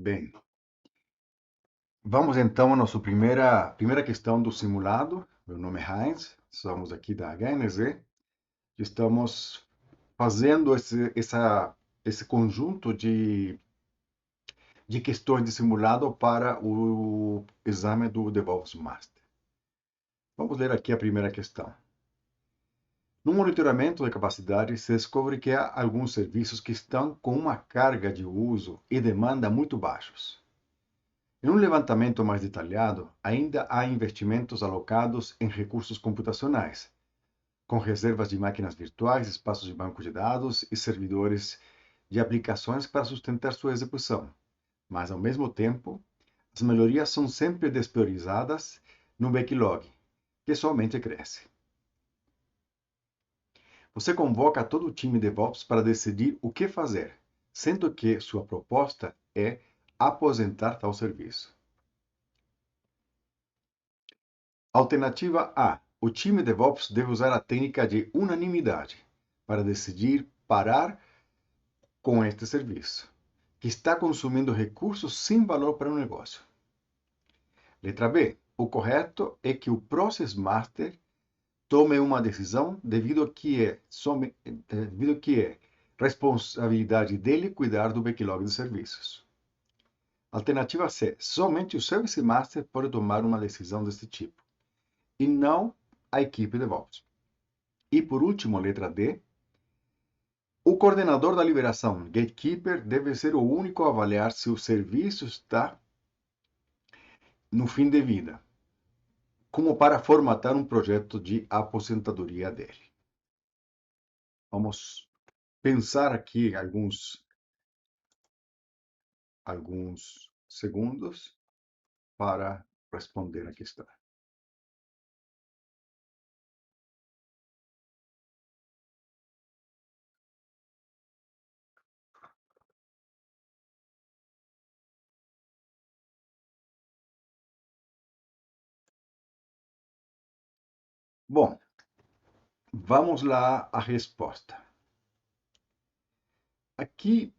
Bem, vamos então à nossa primeira questão do simulado. Meu nome é Heinz, somos aqui da HNZ. Estamos fazendo esse conjunto de questões de simulado para o exame do DevOps Master. Vamos ler aqui a primeira questão. No monitoramento de capacidade, se descobre que há alguns serviços que estão com uma carga de uso e demanda muito baixos. Em um levantamento mais detalhado, ainda há investimentos alocados em recursos computacionais, com reservas de máquinas virtuais, espaços de banco de dados e servidores de aplicações para sustentar sua execução. Mas, ao mesmo tempo, as melhorias são sempre despriorizadas no backlog, que somente cresce. Você convoca todo o time DevOps para decidir o que fazer, sendo que sua proposta é aposentar tal serviço. Alternativa A. O time DevOps deve usar a técnica de unanimidade para decidir parar com este serviço, que está consumindo recursos sem valor para o negócio. Letra B. O correto é que o Process Master tome uma decisão devido que é responsabilidade dele cuidar do backlog de serviços. Alternativa C. Somente o Service Master pode tomar uma decisão deste tipo, e não a equipe DevOps. E por último, letra D, o coordenador da liberação, Gatekeeper, deve ser o único a avaliar se o serviço está no fim de vida, como para formatar um projeto de aposentadoria dele. Vamos pensar aqui alguns segundos para responder a questão. Bom, vamos lá à resposta. Aqui,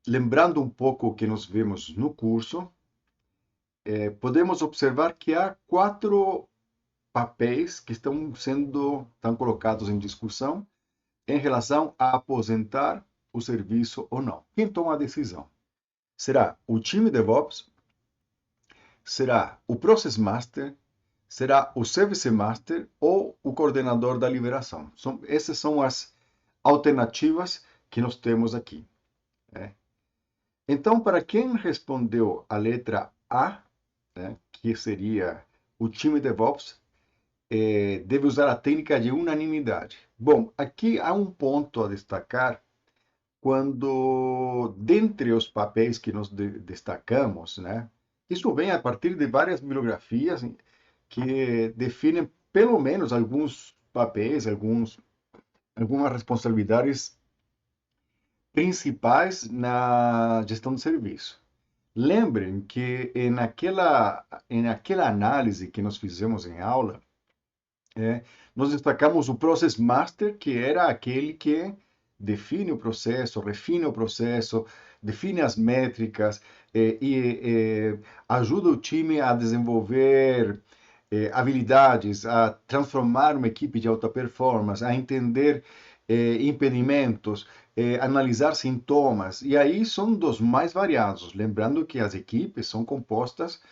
lembrando um pouco o que nós vemos no curso, podemos observar que há 4 papéis que estão colocados em discussão em relação a aposentar o serviço ou não. Quem toma a decisão? Será o time DevOps? Será o Process Master? Será o Service Master ou o coordenador da liberação? Essas são as alternativas que nós temos aqui. Né? Então, para quem respondeu a letra A, né, que seria o time DevOps, deve usar a técnica de unanimidade. Bom, aqui há um ponto a destacar quando, dentre os papéis que nós destacamos, né, isso vem a partir de várias bibliografias que definem pelo menos alguns papéis, algumas responsabilidades principais na gestão de serviço. Lembrem que naquela análise que nós fizemos em aula, nós destacamos o Process Master, que era aquele que define o processo, refine o processo, define as métricas e ajuda o time a desenvolver habilidades, a transformar uma equipe de alta performance, a entender impedimentos, analisar sintomas. E aí são dos mais variados. Lembrando que as equipes são compostas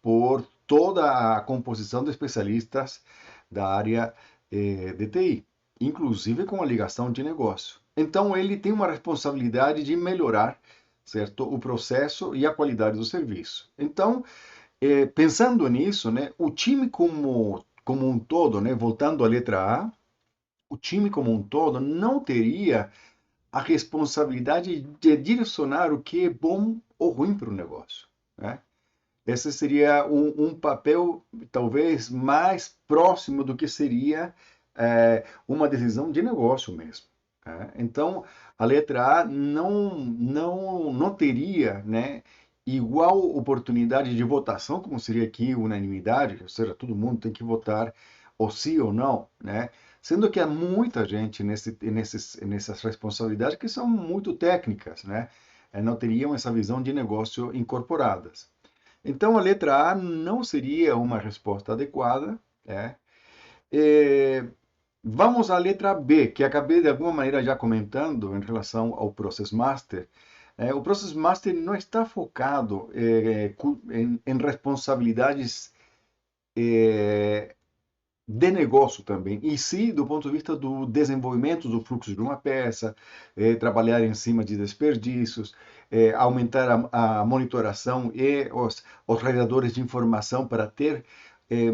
por toda a composição de especialistas da área de TI, inclusive com a ligação de negócio. Então, ele tem uma responsabilidade de melhorar, certo, o processo e a qualidade do serviço. Então, pensando nisso, né, o time como um todo, né, voltando à letra A, o time como um todo não teria a responsabilidade de direcionar o que é bom ou ruim para o negócio, né? Esse seria um papel talvez mais próximo do que seria uma decisão de negócio mesmo. Né? Então, a letra A não teria, né, igual oportunidade de votação, como seria aqui unanimidade, ou seja, todo mundo tem que votar ou sim ou não, né? Sendo que há muita gente nessas responsabilidades que são muito técnicas, né? não teriam essa visão de negócio incorporadas. Então, a letra A não seria uma resposta adequada. É. É, vamos à letra B, que acabei de alguma maneira já comentando em relação ao Process Master. O Process Master não está focado em responsabilidades de negócio também, e sim do ponto de vista do desenvolvimento do fluxo de uma peça, trabalhar em cima de desperdícios, aumentar a monitoração e os redatores de informação para ter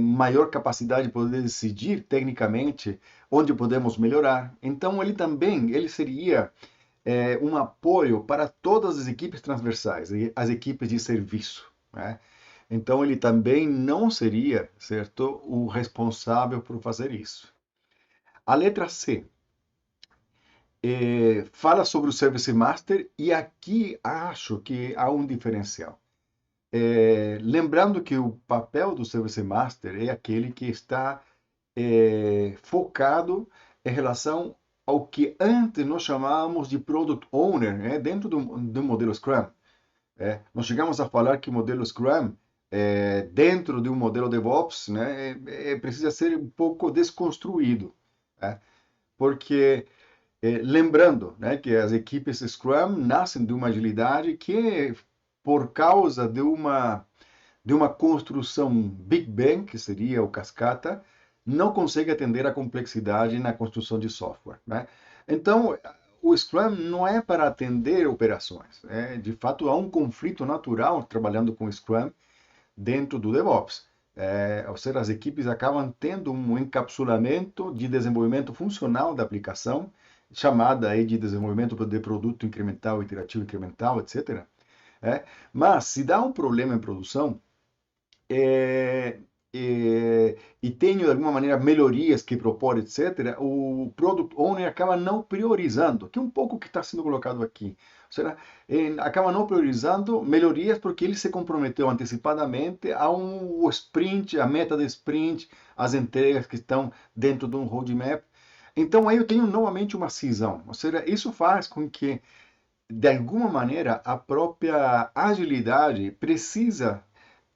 maior capacidade de poder decidir tecnicamente onde podemos melhorar. Então, ele seria um apoio para todas as equipes transversais, as equipes de serviço, né? Então, ele também não seria, certo, o responsável por fazer isso. A letra C fala sobre o Service Master e aqui acho que há um diferencial. Lembrando que o papel do Service Master é aquele que está focado em relação ao que antes nós chamávamos de Product Owner, né, dentro do modelo Scrum. Nós chegamos a falar que o modelo Scrum, dentro de um modelo DevOps, né, precisa ser um pouco desconstruído, né? Porque, lembrando, né, que as equipes Scrum nascem de uma agilidade que, por causa de uma construção Big Bang, que seria o cascata, não consegue atender à complexidade na construção de software, né? Então, o Scrum não é para atender operações. De fato, há um conflito natural trabalhando com Scrum dentro do DevOps. Ou seja, as equipes acabam tendo um encapsulamento de desenvolvimento funcional da aplicação, chamada aí de desenvolvimento de produto incremental, iterativo incremental, etc. Mas se dá um problema em produção, e tenho de alguma maneira melhorias que propor, etc., o Product Owner acaba não priorizando, que é um pouco o que está sendo colocado aqui. Ou seja, acaba não priorizando melhorias porque ele se comprometeu antecipadamente a um sprint, a meta de sprint, as entregas que estão dentro de um roadmap. Então aí eu tenho novamente uma cisão. Ou seja, isso faz com que, de alguma maneira, a própria agilidade precisa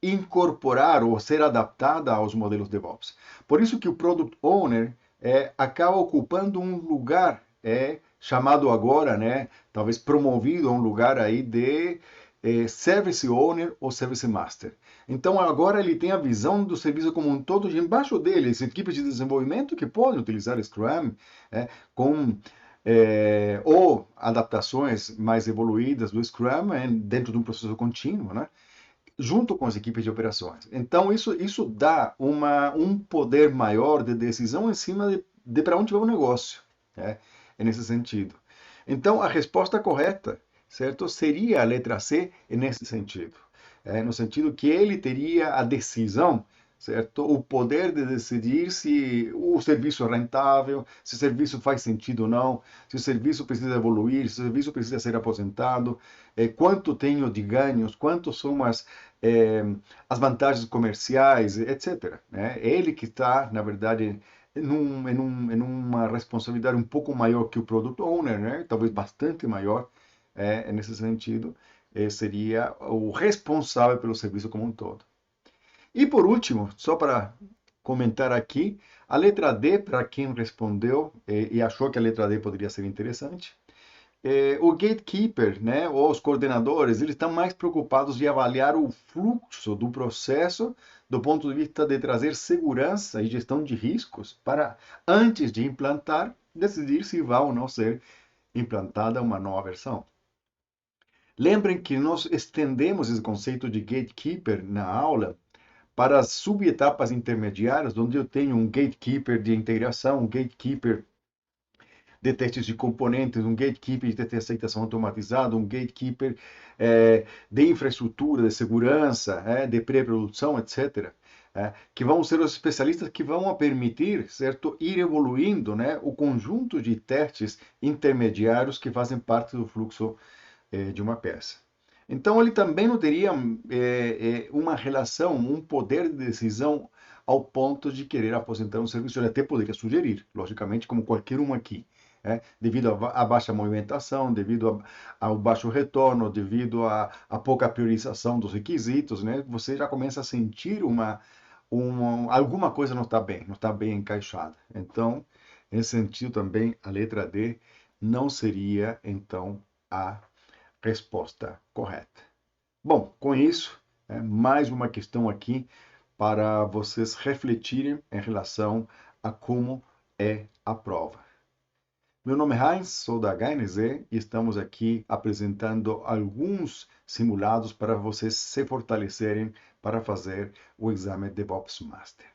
incorporar ou ser adaptada aos modelos DevOps. Por isso que o Product Owner acaba ocupando um lugar chamado agora, né, talvez promovido a um lugar aí de Service Owner ou Service Master. Então agora ele tem a visão do serviço como um todo, e embaixo dele, as equipes de desenvolvimento que podem utilizar Scrum com ou adaptações mais evoluídas do Scrum dentro de um processo contínuo, né? Junto com as equipes de operações. Então, isso dá um poder maior de decisão em cima de para onde vai o negócio, né? É nesse sentido. Então, a resposta correta, certo, seria a letra C nesse sentido. No sentido que ele teria a decisão, certo, o poder de decidir se o serviço é rentável, se o serviço faz sentido ou não, se o serviço precisa evoluir, se o serviço precisa ser aposentado, quanto tenho de ganhos, quanto são as vantagens comerciais, etc. É ele que está, na verdade, em uma responsabilidade um pouco maior que o Product Owner, né? Talvez bastante maior, nesse sentido, seria o responsável pelo serviço como um todo. E por último, só para comentar aqui, a letra D, para quem respondeu e achou que a letra D poderia ser interessante, o gatekeeper, né, ou os coordenadores, eles estão mais preocupados em avaliar o fluxo do processo do ponto de vista de trazer segurança e gestão de riscos para, antes de implantar, decidir se vai ou não ser implantada uma nova versão. Lembrem que nós estendemos esse conceito de gatekeeper na aula para as subetapas intermediárias, onde eu tenho um gatekeeper de integração, um gatekeeper de testes de componentes, um gatekeeper de teste de aceitação automatizado, um gatekeeper de infraestrutura, de segurança, de pré-produção, etc., que vão ser os especialistas que vão permitir, certo, ir evoluindo, né, o conjunto de testes intermediários que fazem parte do fluxo de uma peça. Então, ele também não teria uma relação, um poder de decisão ao ponto de querer aposentar um serviço. Ele até poderia sugerir, logicamente, como qualquer um aqui. devido à baixa movimentação, devido ao baixo retorno, devido à pouca priorização dos requisitos, né? Você já começa a sentir alguma coisa não está bem, não está bem encaixada. Então, nesse sentido também, a letra D não seria, então, a resposta correta. Bom, com isso, mais uma questão aqui para vocês refletirem em relação a como é a prova. Meu nome é Heinz, sou da HNZ e estamos aqui apresentando alguns simulados para vocês se fortalecerem para fazer o exame DevOps Master.